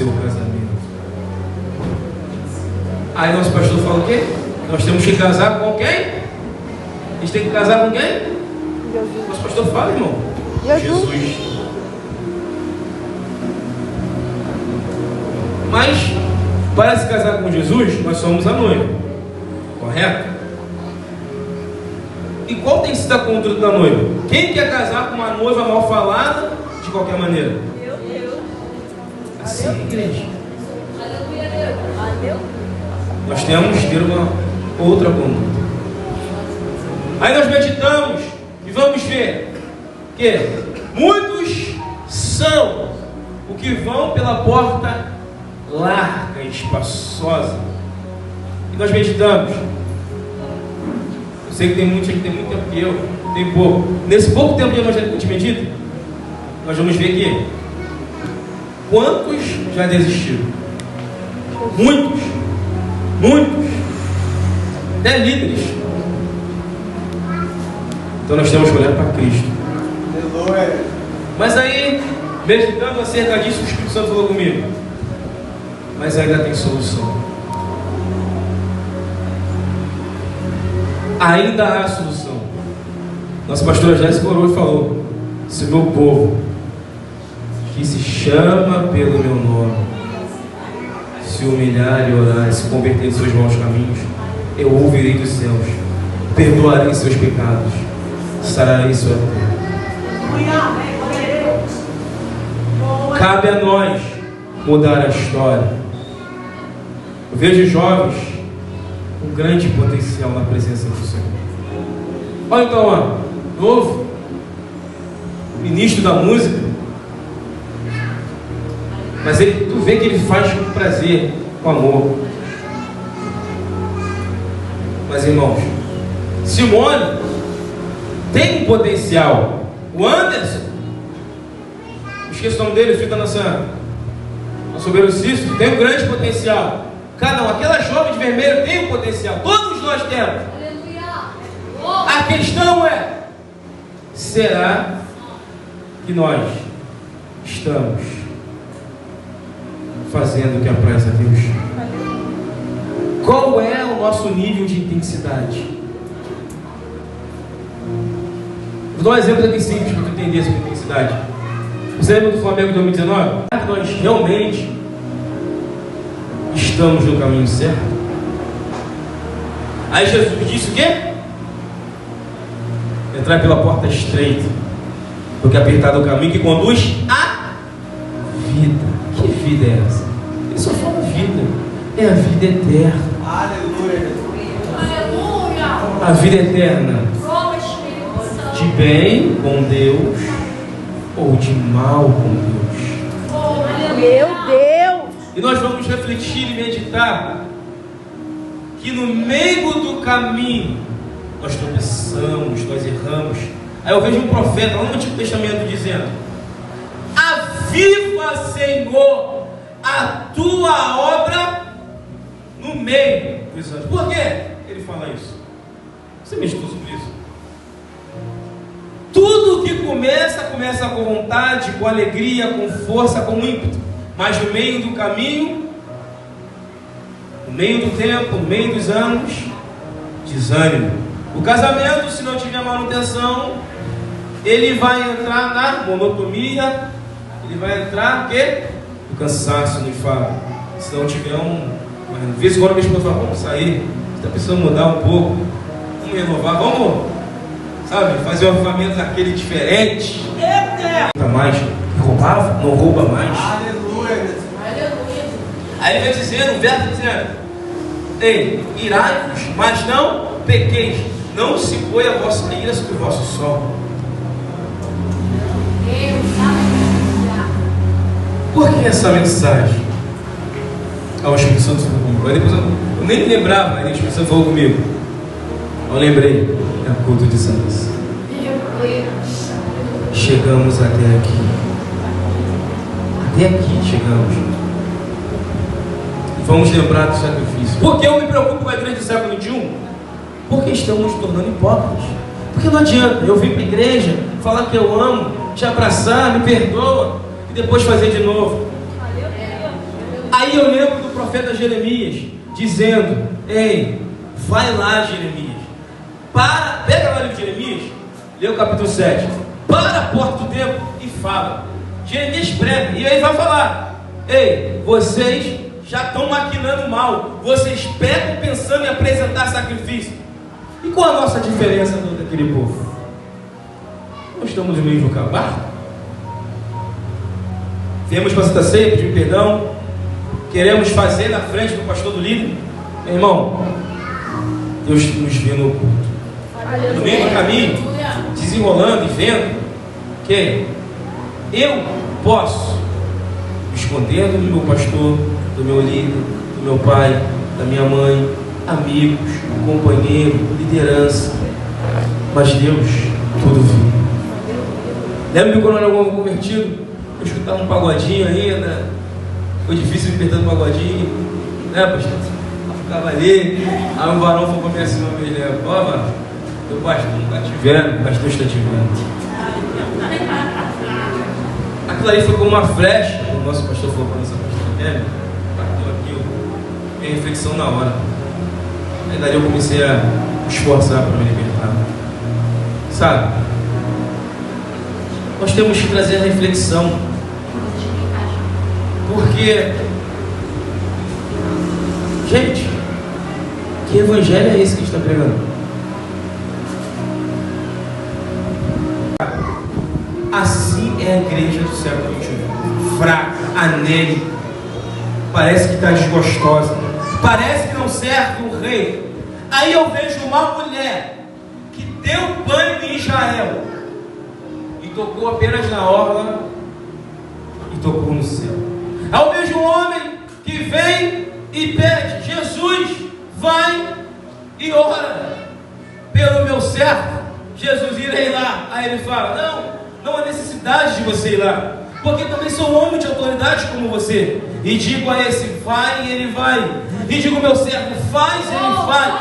seu casamento. Aí nosso pastor fala o quê? Nós temos que casar com quem? A gente tem que casar com quem? Jesus. Nosso pastor fala, irmão. Jesus. Mas, para se casar com Jesus, nós somos a noiva. Correto? E qual tem sido a conduta da noiva? Quem quer casar com uma noiva mal falada de qualquer maneira? Assim é a igreja. Nós temos que ter uma outra conduta. Aí nós meditamos e vamos ver que muitos são o que vão pela porta larga e espaçosa. E nós meditamos. Eu sei que tem muita gente que tem muito tempo que eu, tem pouco. Nesse pouco tempo de evangelho que a gente medita, nós vamos ver que quantos já desistiram? Muitos. Até líderes. Então nós temos que olhar para Cristo. Mas aí, meditando acerca disso, o Espírito Santo falou comigo. Mas ainda tem solução. Ainda há solução. Nossa pastora Jéssica orou e falou: se o meu povo, que se chama pelo meu nome, se humilhar e orar e se converter em seus maus caminhos, eu ouvirei dos céus, perdoarei seus pecados, sararei sua terra. Cabe a nós mudar a história. Eu vejo jovens com grande potencial na presença do Senhor. Olha então, ó, novo ministro da música, mas tu vê que ele faz com prazer, com amor. Mas irmãos, Simone tem um potencial. O Anderson, esqueço o nome dele, fica nossa velocíssimo, tem um grande potencial. Cada um, aquela jovem de vermelho tem um potencial. Todos nós temos. A questão é: será que nós estamos fazendo o que apraz a Deus? Qual é o nosso nível de intensidade? Vou dar um exemplo aqui simples para tu entender sobre intensidade. Você lembra do Flamengo de 2019? Será que nós realmente estamos no caminho certo? Aí Jesus disse o quê? Entrar pela porta estreita, porque apertado é o caminho que conduz à vida. Que vida é essa? Ele só fala vida. É a vida eterna. Aleluia. A vida eterna. De bem com Deus ou de mal com Deus. Meu Deus! E nós vamos refletir e meditar que no meio do caminho nós tropeçamos, nós erramos. Aí eu vejo um profeta lá no Antigo Testamento dizendo: aviva, Senhor, a tua obra no meio dos anos. Por que ele fala isso? Você meditou sobre isso? Tudo que começa com vontade, com alegria, com força, com ímpeto. Mas no meio do caminho, no meio do tempo, no meio dos anos, desânimo. O casamento, se não tiver manutenção, ele vai entrar na monotonia, ele vai entrar no cansaço, no enfado. Se não tiver às vezes quando a minha esposa fala: vamos sair, está precisando mudar um pouco, vamos renovar, vamos, sabe, fazer um avivamento daquele diferente. Não mais, roubava, não rouba mais. Aí ele vai dizendo, o verso dizendo: ei, irai-vos, mas não pequeis, não se põe a vossa ira sobre o vosso sol. Por que essa mensagem? O Espírito Santo falou comigo. Aí depois eu nem lembrava, aí o Espírito Santo falou comigo. Eu lembrei, é culto de santos. Chegamos até aqui. Até aqui chegamos. Vamos lembrar do sacrifício. Por que eu me preocupo com a igreja do século XXI? Porque estamos nos tornando hipócritas. Porque não adianta eu vir para a igreja, falar que eu amo, te abraçar, me perdoa, e depois fazer de novo. profeta Jeremias, dizendo: ei, vai lá, Jeremias, pega lá o livro de Jeremias, lê o capítulo 7, para a porta do templo e fala. Jeremias prega, e aí vai falar: ei, vocês já estão maquinando mal, vocês pegam pensando em apresentar sacrifício. E qual a nossa diferença daquele povo? Nós estamos no mesmo barco. Viemos para a Santa Ceia, pedir perdão, queremos fazer na frente do pastor do líder. Meu irmão, Deus nos vê no culto, no meio do caminho, desenrolando e vendo que eu posso me esconder do meu pastor, do meu líder, do meu pai, da minha mãe, amigos, companheiro, liderança, mas Deus tudo viu. Lembra que quando eu era convertido, eu escutava um pagodinho ainda, foi difícil me perder um pagodinho, né, pastor? Eu ficava ali, aí um varão falou para mim assim uma vez, né? Ó, varão, teu pastor não está te vendo, o pastor está te vendo. Aquilo ali foi como uma flecha, o nosso pastor falou para a nossa pastora Kevin, bateu aqui, minha reflexão na hora. Aí daí eu comecei a esforçar para me libertar. Sabe? Nós temos que trazer a reflexão. Porque, gente, que evangelho é esse que a gente está pregando? Assim é a igreja do século XXI. Fraca, anélica, parece que está desgostosa, parece que não serve o rei. Aí eu vejo uma mulher que deu banho em Israel e tocou apenas na orla e tocou no céu. Aí eu vejo um homem que vem e pede: Jesus, vai e ora pelo meu servo. Jesus, irei lá. Aí ele fala: não há necessidade de você ir lá, porque também sou um homem de autoridade como você. E digo a esse: vai, e ele vai. E digo ao meu servo: faz, ele faz.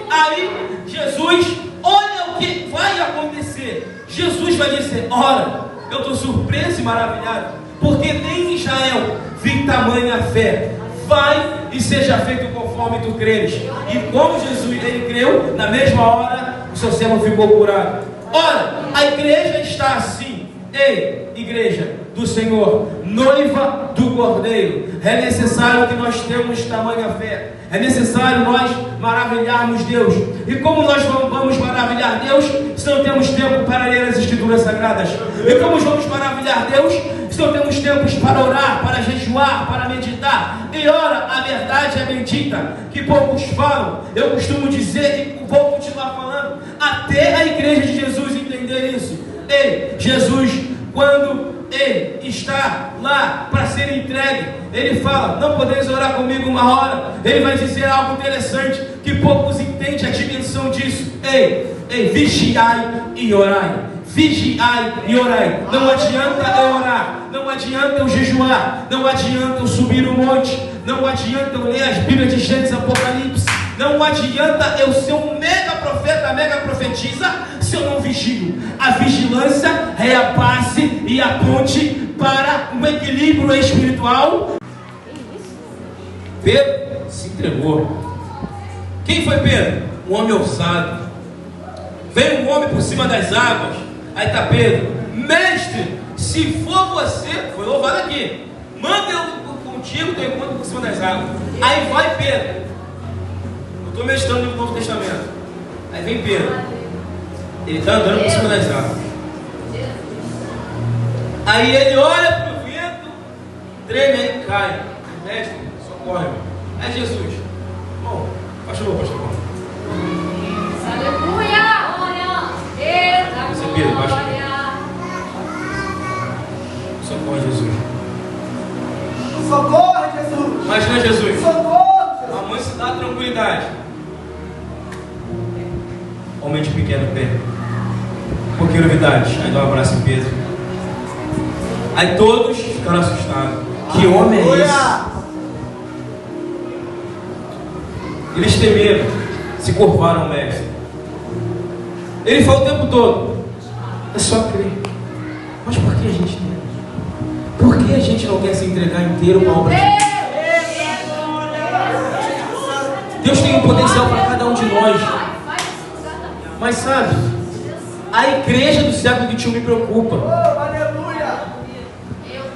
Aí Jesus, olha o que vai acontecer. Jesus vai dizer: ora. Eu estou surpreso e maravilhado, porque nem em Israel vi tamanha fé. Vai e seja feito conforme tu creres. E como Jesus ele creu, na mesma hora o seu servo ficou curado. Ora, a igreja está assim. Ei, igreja do Senhor, noiva do Cordeiro, é necessário que nós tenhamos tamanha fé. É necessário nós maravilharmos Deus. E como nós vamos maravilhar Deus se não temos tempo para ler as Escrituras Sagradas? E como vamos maravilhar Deus se não temos tempos para orar, para jejuar, para meditar? E ora, a verdade é bendita, que poucos falam. Eu costumo dizer e vou continuar falando até a igreja de Jesus entender isso. Ei, Jesus, quando ele está lá para ser entregue, ele fala: não podeis orar comigo uma hora. Ele vai dizer algo interessante, que poucos entendem a dimensão disso. Ei, vigiai e orai. Vigiai e orai. Não adianta eu orar, não adianta eu jejuar, não adianta eu subir o monte, não adianta eu ler as Bíblias de Gênesis e Apocalipse, não adianta eu ser um mega profeta, mega profetisa, se eu não vigio. A vigilância é a base e a ponte para um equilíbrio espiritual. Pedro se entregou. Quem foi Pedro? Um homem ousado. Veio um homem por cima das águas. Aí está Pedro: mestre, se for você, foi louvado aqui, manda eu contigo, teu encontro por cima das águas. Aí vai Pedro. Eu estou meditando no Novo Testamento. Aí vem Pedro. Ele está andando por cima das águas. Aí ele olha para o vento, treme, aí cai. Mestre, socorre. É Jesus. Bom, pastor. Aleluia! Você Pedro, pastor. Socorre, Jesus. Socorre, Jesus. Imagina Jesus. Socorro, Jesus. A mãe se dá tranquilidade. Homem de pequeno pé. Porque novidade. Aí dá um abraço em Pedro. Aí todos ficaram assustados. Que homem é esse? Eles temeram, se curvaram ao mestre. Ele falou o tempo todo: é só crer. Mas por que a gente tem? Por que a gente não quer se entregar inteiro uma obra de Deus? Deus tem um potencial para cada um de nós. Mas sabe, a igreja do século XXI me preocupa.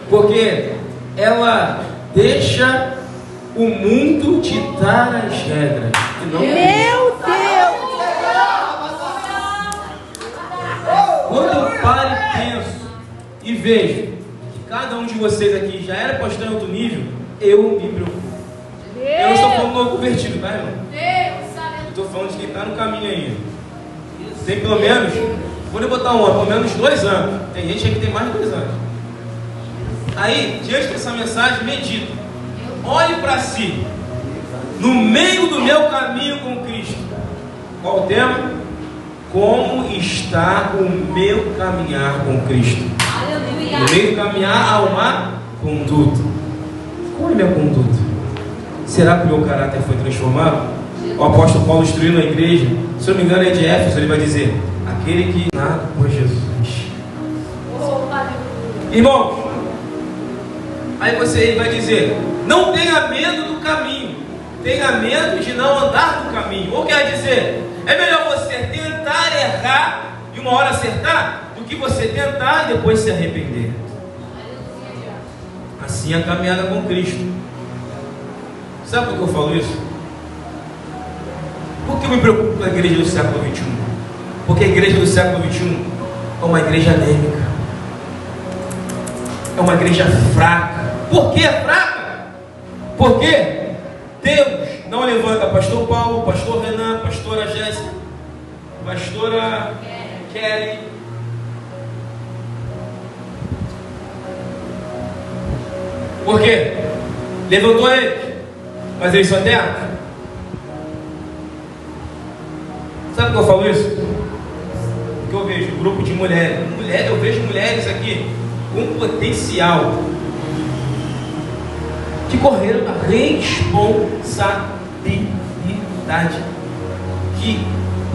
Porque ela deixa o mundo ditar as regras. E não Meu Deus! Quando eu paro e penso e vejo que cada um de vocês aqui já era pastor em outro nível, eu me preocupo. Eu não estou falando do novo convertido, tá, irmão? Eu estou falando de quem está no caminho ainda. Tem pelo menos, vou lhe botar pelo menos 2 anos. Tem gente aí que tem mais de 2 anos. Aí, diante dessa mensagem, medita. Olhe para si. No meio do meu caminho com Cristo. Qual o tema? Como está o meu caminhar com Cristo? No meio do caminhar há uma conduta. Qual é a minha conduta? Será que o meu caráter foi transformado? O apóstolo Paulo instruindo a igreja, se eu não me engano é de Éfeso, ele vai dizer: aquele que nada por Jesus. Irmãos, aí ele vai dizer: não tenha medo do caminho, tenha medo de não andar no caminho. Ou quer dizer, é melhor você tentar errar e uma hora acertar, do que você tentar e depois se arrepender. Assim é a caminhada com Cristo. Sabe por que eu falo isso? Por que eu me preocupo com a igreja do século XXI? Porque a igreja do século XXI é uma igreja anêmica, é uma igreja fraca. Por que é fraca? Porque Deus não levanta pastor Paulo, pastor Renan, pastora Jéssica, pastora Kelly. Por quê? Levantou eles, mas eles são eternos. Sabe por que eu falo isso? Porque eu vejo um grupo de mulheres. Eu vejo mulheres aqui com potencial que correram a responsabilidade. Que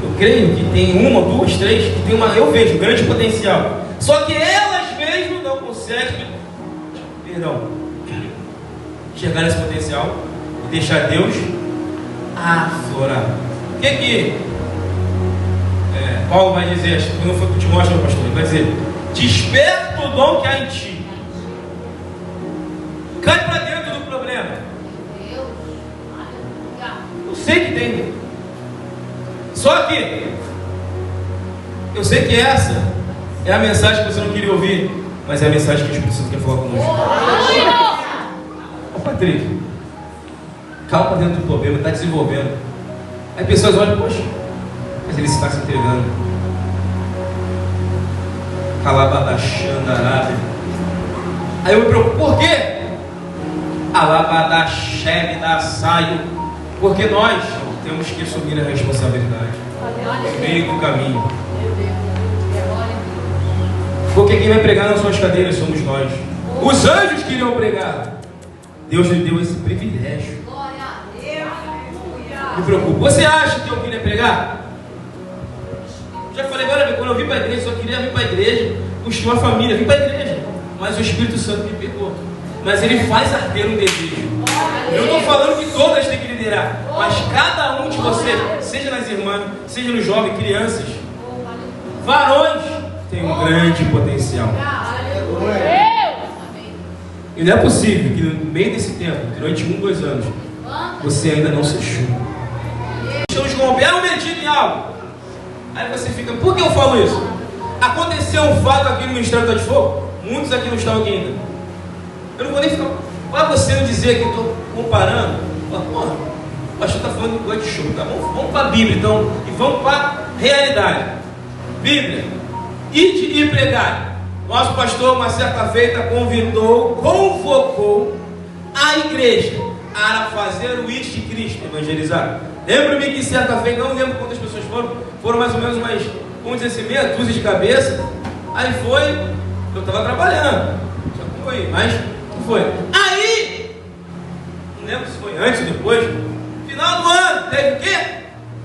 eu creio que tem 1, 2, 3, que tem eu vejo grande potencial. Só que elas mesmas não conseguem, chegar nesse potencial e deixar Deus aflorar. O que Paulo vai dizer, acho que não foi o que te mostra, pastor, ele vai dizer: desperta o dom que há em ti. Cai para dentro do problema. Eu sei que tem. Só que eu sei que essa é a mensagem que você não queria ouvir, mas é a mensagem que o Espírito Santo quer falar conosco. Ô Patrícia, calma para dentro do problema, está desenvolvendo. Aí pessoas olham: poxa, mas ele está se entregando. Calabadaxandarábia. Aí eu me preocupo, por quê? Alabadaxebe da saio. Porque nós temos que assumir a responsabilidade no meio do caminho. Porque quem vai pregar nas suas cadeiras somos nós. Os anjos queriam pregar. Deus lhe deu esse privilégio. Me preocupo. Você acha que eu queria pregar? Já falei, agora quando eu vim para a igreja, só queria vir para a igreja, construir uma família, vim para a igreja. Mas o Espírito Santo me pegou. Mas ele faz arder um desejo. Eu não estou falando que todas têm que liderar, mas cada um de vocês, seja nas irmãs, seja nos jovens, crianças, varões, tem um grande potencial. E não é possível que no meio desse tempo, durante 1, 2 anos, você ainda não se chupa. Estamos corrompendo, medito em algo. Aí você fica, por que eu falo isso? Aconteceu um fato aqui no Ministério Tá de Fogo. Muitos aqui não estão aqui ainda. Eu não vou nem ficar. Para você não dizer que estou comparando, porra, o pastor está falando de coisa de show, tá bom? Vamos para a Bíblia então, e vamos para a realidade. Bíblia, ide e pregar. Nosso pastor, uma certa feita, convocou a igreja a fazer o ide de Cristo, evangelizar. Lembro-me que certa feita, não lembro quantas pessoas foram mais ou menos umas, vamos dizer assim, meia dúzia de cabeça. Aí foi, eu estava trabalhando, só que foi, mas não foi. Aí, não lembro se foi antes ou depois, final do ano, teve o quê?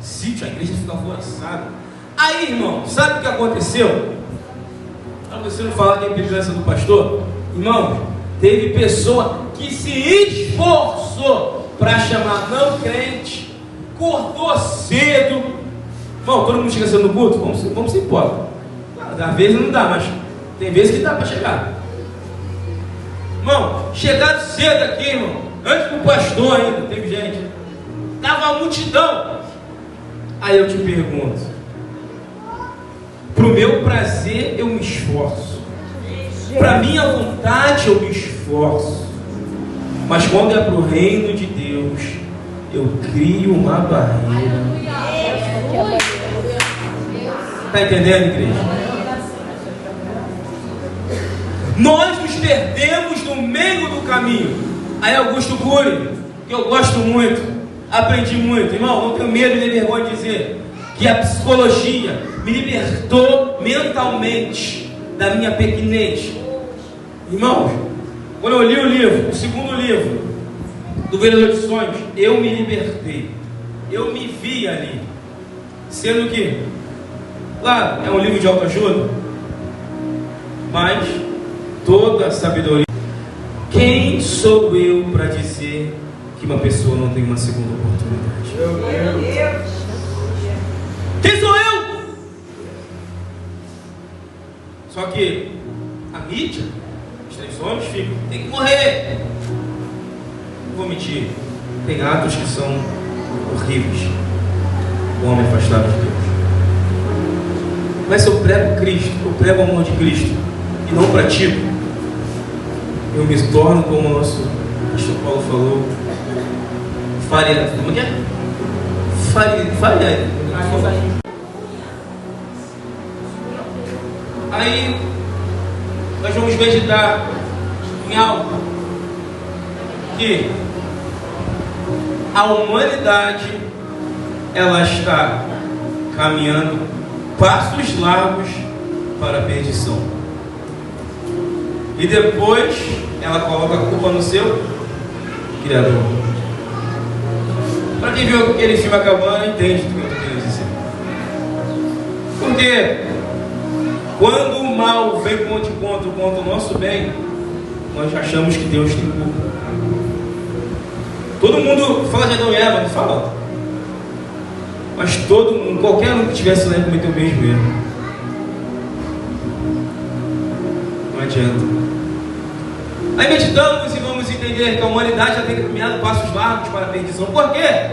Sítio, a igreja ficou alvoroçada. Aí, irmão, sabe o que aconteceu? Para você não falar que é impedância do pastor, irmão, teve pessoa que se esforçou para chamar não crente acordou cedo. Irmão, todo mundo chega cedo no culto? Vamos se importa. Às vezes não dá, mas tem vezes que dá para chegar. Irmão, chegaram cedo aqui, irmão. Antes do pastor ainda, teve gente. Estava a multidão. Aí eu te pergunto: pro meu prazer eu me esforço, para minha vontade eu me esforço, mas quando é pro reino de Deus, eu crio uma barreira. Está entendendo, igreja? Nós nos perdemos no meio do caminho. Aí Augusto Cury, que eu gosto muito, aprendi muito, irmão, não tenho medo nem vergonha de dizer que a psicologia me libertou mentalmente da minha pequenez. Irmãos, quando eu li o livro, o segundo livro do Vendedor de Sonhos, eu me libertei. Eu me vi ali. Sendo que, claro, é um livro de autoajuda, mas toda a sabedoria. Quem sou eu para dizer que uma pessoa não tem uma segunda oportunidade? Meu Deus. Quem sou eu? Só que a mídia, os 3 homens ficam, tem que morrer. Não vou mentir, tem atos que são horríveis. O homem afastado de Deus. Mas se eu prego Cristo, eu prego o amor de Cristo e não pratico, eu me torno como o nosso pastor Paulo falou, faria. Como é? Faria. Aí nós vamos meditar em algo que a humanidade ela está caminhando passos largos para a perdição. E depois ela coloca a culpa no seu Criador. Para quem viu aquele filme acabando, entende do que eu estou querendo dizer. Porque quando o mal vem de encontro contra o nosso bem, nós achamos que Deus tem culpa. Todo mundo fala de Adão e Eva, não fala. Mas todo mundo, qualquer um que estivesse lá, cometeu o mesmo erro. Não adianta. Aí meditamos e vamos entender que a humanidade já tem caminhado passos largos para a perdição. Por quê?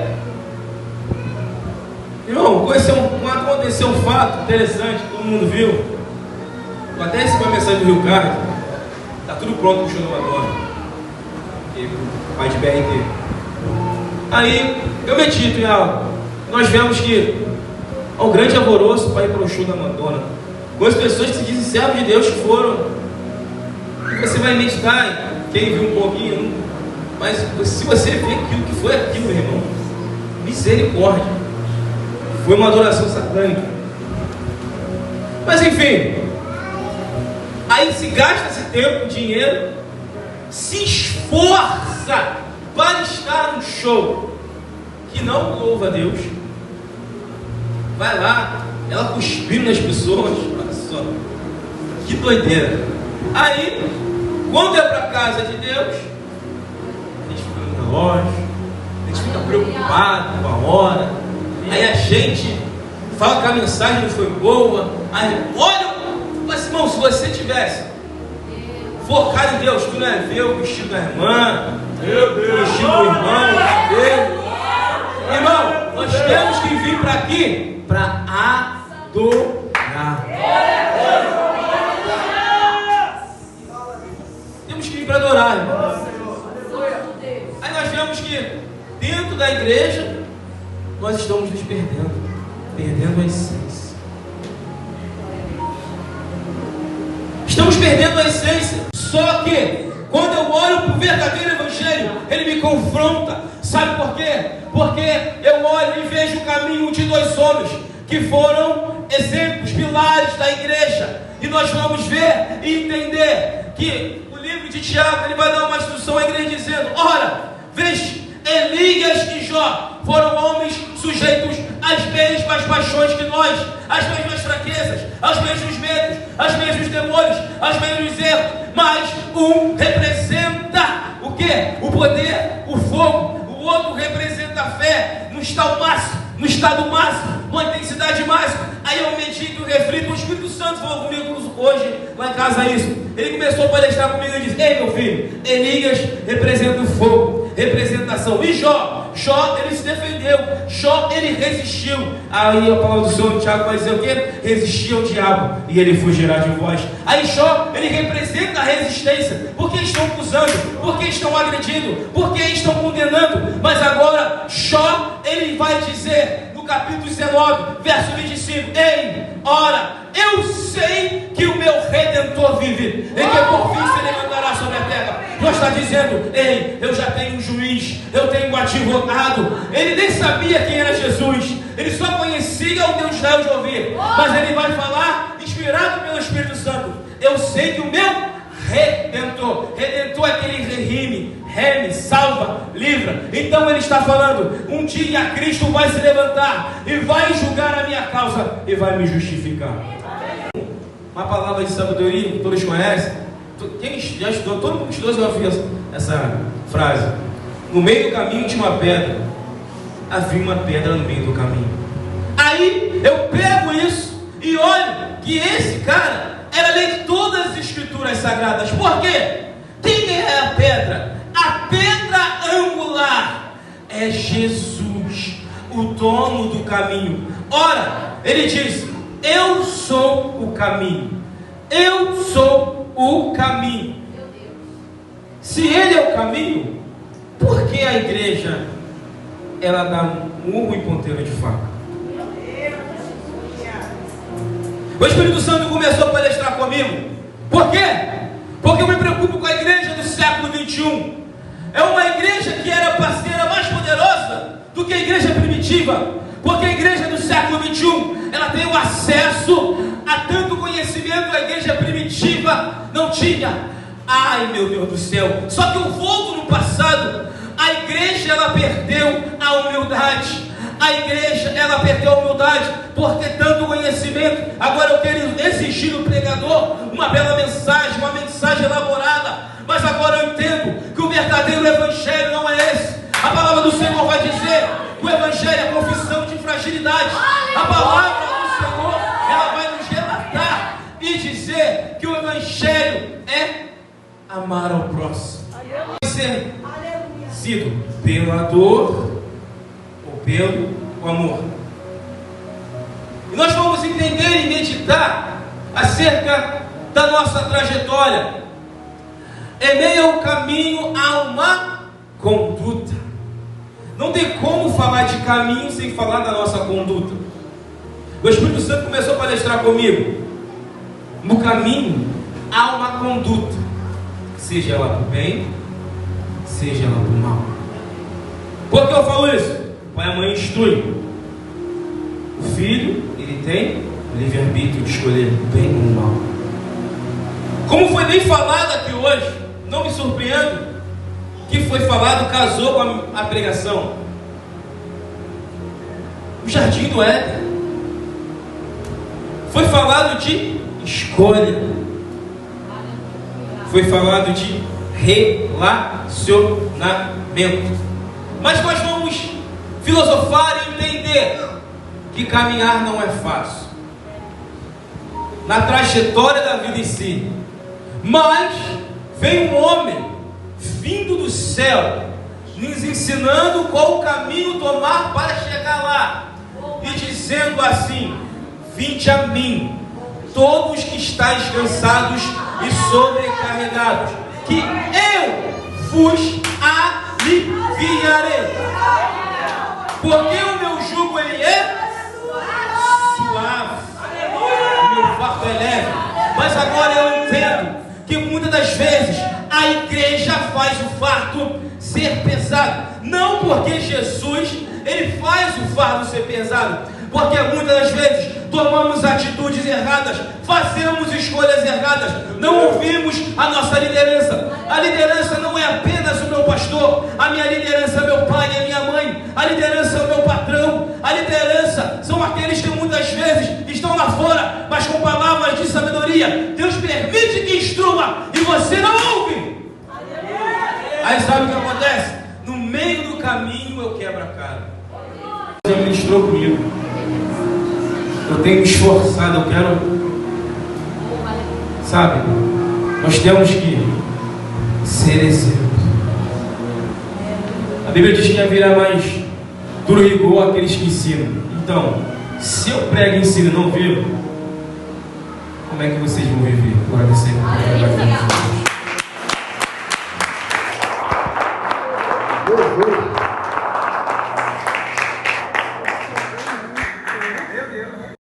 Irmão, aconteceu um fato interessante que todo mundo viu. Eu até recebi uma mensagem do Rio Cardo. Está tudo pronto para o show do Madonna. Pai de BRT. Aí eu medito em algo. Nós vemos que há um grande alvoroço para ir para o show da Madonna. Com as pessoas que se dizem servos de Deus que foram. E você vai meditar, quem viu um pouquinho, mas se você vê aquilo que foi aquilo, meu irmão, misericórdia. Foi uma adoração satânica. Mas enfim, aí se gasta esse tempo, dinheiro, se esforça para estar no show que não louva a Deus. Vai lá, ela cuspindo nas pessoas, olha só, que doideira. Aí, quando é para a casa de Deus, a gente fica no relógio, a gente fica preocupado com a hora, aí a gente fala que a mensagem não foi boa, aí olha, mas irmão, se você tivesse focado em Deus, tu não ia ver o vestido da irmã, o vestido do irmão, irmão, nós temos que vir para aqui para adorar. Temos que vir para adorar, irmão. Aí nós vemos que dentro da igreja nós estamos nos perdendo a essência. Estamos perdendo a essência. Só que quando eu olho para o verdadeiro evangelho, ele me confronta. Sabe por quê? Porque eu olho e vejo o caminho de 2 homens que foram exemplos, pilares da igreja. E nós vamos ver e entender que o livro de Tiago, ele vai dar uma instrução à igreja dizendo: ora, veja, Elias e Jó foram homens sujeitos às mesmas paixões que nós, às mesmas fraquezas, aos mesmos medos, aos mesmos temores, aos mesmos erros, mas um representa o quê? O poder, o fogo, o outro representa a fé. no estado máximo, numa intensidade máxima. Aí eu medito, reflito, o Espírito Santo falou comigo hoje, lá em casa isso. Ele começou a palestrar comigo e disse: ei meu filho, Elias representa o fogo, representação. E Jó, ele se defendeu, Jó, ele resistiu. Aí a palavra do Senhor, Tiago, vai dizer o quê? Resistiu ao diabo e ele fugirá de vós. Aí Jó, ele representa a resistência, porque estão acusando, porque estão agredindo, porque estão condenando. Mas agora Jó, ele vai dizer no capítulo 19, verso 25: ei, ora, eu sei que o meu Redentor vive, e que por fim se levantará sobre a terra. Deus está dizendo: ei, eu já tenho um juiz, eu tenho um advogado. Ele nem sabia quem era Jesus, ele só conhecia o Deus de Israel de ouvir, mas ele vai falar, inspirado pelo Espírito Santo: eu sei que o meu Redentor é aquele reme, salva, livra. Então ele está falando: um dia Cristo vai se levantar e vai julgar a minha causa e vai me justificar. Uma palavra de sabedoria que todos conhecem. Quem já estudou, todo mundo estudou, já fez essa frase: no meio do caminho tinha uma pedra. Havia uma pedra no meio do caminho. Aí eu pego isso e olho que esse cara era lei de todas as escrituras sagradas. Por quê? Quem é a pedra? A pedra angular é Jesus, o dono do caminho. Ora, ele diz: eu sou o caminho. Eu sou o caminho. Se ele é o caminho, por que a igreja ela dá um murro e ponteiro de faca? O Espírito Santo começou a palestrar comigo. Por quê? Porque eu me preocupo com a igreja do século 21. É uma igreja que era parceira mais poderosa do que a igreja primitiva. Porque a igreja do século 21, ela tem o acesso a tanto conhecimento que a igreja primitiva não tinha. Ai meu Deus do céu. Só que eu volto no passado. A igreja, ela perdeu a humildade. A igreja, ela perdeu a humildade por ter tanto conhecimento. Agora eu quero exigir do pregador uma bela mensagem, uma mensagem elaborada. Mas agora eu entendo que o verdadeiro evangelho não é esse. A palavra do Senhor vai dizer que o evangelho é confissão de fragilidade. A palavra do Senhor, ela vai nos relatar e dizer que o evangelho é amar ao próximo. Ser sido pela dor ou pelo amor. E nós vamos entender e meditar acerca da nossa trajetória. Em meio ao caminho há uma conduta. Não tem como falar de caminho sem falar da nossa conduta. O Espírito Santo começou a palestrar comigo. No caminho há uma conduta, seja ela para o bem, seja ela para o mal. Por que eu falo isso? O pai e a mãe instruem. O filho, ele tem o livre-arbítrio de escolher o bem ou o mal. Como foi bem falado aqui hoje, não me surpreendo que foi falado, casou com a pregação. O jardim do Éden. Foi falado de escolha. Foi falado de relacionamento. Mas nós vamos filosofar e entender que caminhar não é fácil na trajetória da vida em si. Mas vem um homem vindo do céu nos ensinando qual o caminho tomar para chegar lá, e dizendo assim: vinde a mim, todos que estáis cansados e sobrecarregados, que eu vos aliviarei. Porque o meu jugo ele é suave, o meu fardo é leve. Mas agora eu entendo que muitas das vezes a igreja faz o fardo ser pesado. Não porque Jesus ele faz o fardo ser pesado, porque muitas das vezes tomamos atitudes erradas, fazemos escolhas erradas, não ouvimos a nossa liderança. A liderança não é apenas o meu pastor, a minha liderança é meu pai e a minha mãe, a liderança é o meu patrão, a liderança são aqueles que muitas vezes estão lá fora, mas com palavras de sabedoria. Deus permite que instrua e você não ouve. Aí sabe o que acontece? No meio do caminho eu quebro a cara. mostrou comigo. Eu tenho me esforçado, eu quero, sabe? Nós temos que ser exemplo. A Bíblia diz que haverá mais duro rigor aqueles que ensinam. Então, se eu prego e ensino e não vivo, como é que vocês vão viver? Agora descer.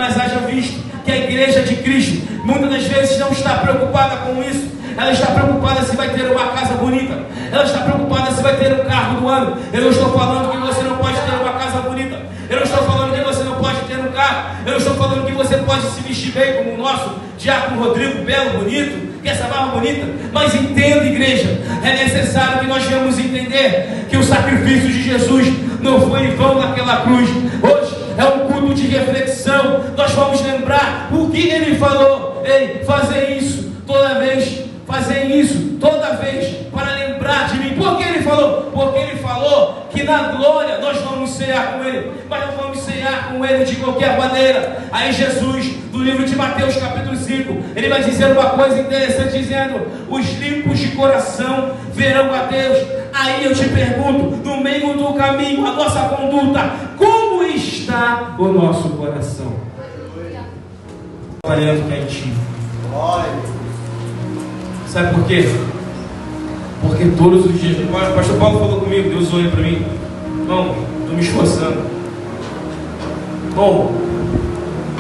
Mas haja visto que a igreja de Cristo muitas das vezes não está preocupada com isso. Ela está preocupada se vai ter uma casa bonita. Ela está preocupada se vai ter um carro do ano. Eu não estou falando que você não pode ter uma casa bonita. Eu não estou falando que você não pode ter um carro. Eu não estou falando que você pode se vestir bem como o nosso diácono Rodrigo, belo, bonito, que essa barba bonita. Mas entenda, igreja, é necessário que nós venhamos entender que o sacrifício de Jesus não foi em vão naquela cruz. Hoje é um culto de reflexão. Nós vamos lembrar o que ele falou. Ei, fazer isso toda vez. Fazer isso toda vez para lembrar de mim. Por que ele falou? Porque ele falou que na glória nós vamos cear com ele, mas não vamos cear com ele de qualquer maneira. Aí Jesus, no livro de Mateus capítulo 5, ele vai dizer uma coisa interessante, dizendo: os limpos de coração verão a Deus. Aí eu te pergunto, no meio do caminho, a nossa conduta, como está o nosso coração? Trabalhando quentinho. Sabe por quê? Porque todos os dias, o pastor Paulo falou comigo, Deus olha para mim, irmão, estou me esforçando. Bom,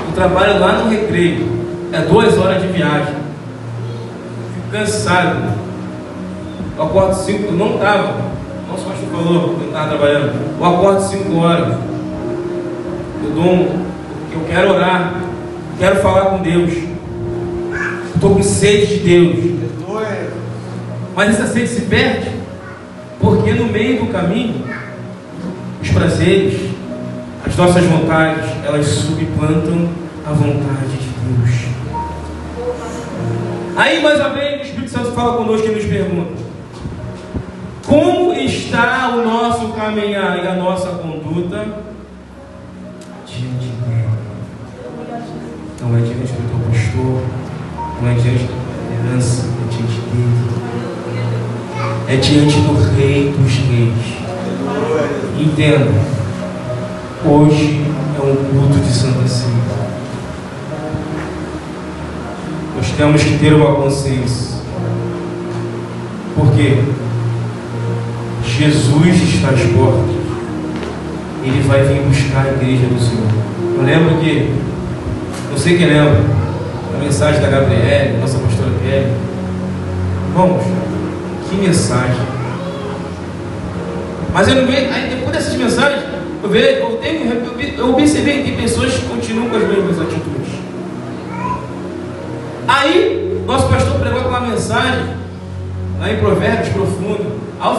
eu trabalho lá no Recreio, é 2 horas de viagem, fico cansado. Eu acordo 5, não estava, nosso pastor falou que eu estava trabalhando, eu acordo 5 horas, eu quero orar, quero falar com Deus, estou com sede de Deus. Mas essa sede se perde porque no meio do caminho os prazeres, as nossas vontades, elas suplantam a vontade de Deus. Aí mais uma vez o Espírito Santo fala conosco e nos pergunta: como está o nosso caminhar e a nossa conduta diante dele? Não é diante do teu pastor, não é diante da liderança, é diante dele. É diante do Rei dos Reis. Entenda, hoje é um culto de Santa Ceia. Nós temos que ter uma consciência. Porque Jesus está às portas. Ele vai vir buscar a igreja do Senhor. Eu lembro que, não sei quem lembra, a mensagem da Gabriele, nossa pastora Kelly. Irmãos, que mensagem! Mas eu não vejo, aí depois dessas mensagens, eu percebi que tem pessoas que continuam com as mesmas atitudes. Aí, nosso pastor pregou com uma mensagem lá em Provérbios profundo. Aí eu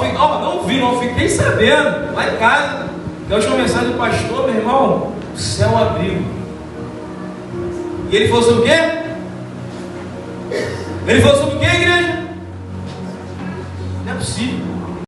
fiquei, não fiquei sabendo, lá em casa, que a última mensagem do pastor, meu irmão, o céu abriu. E ele falou sobre o quê? Ele falou sobre o quê, igreja? Não é possível.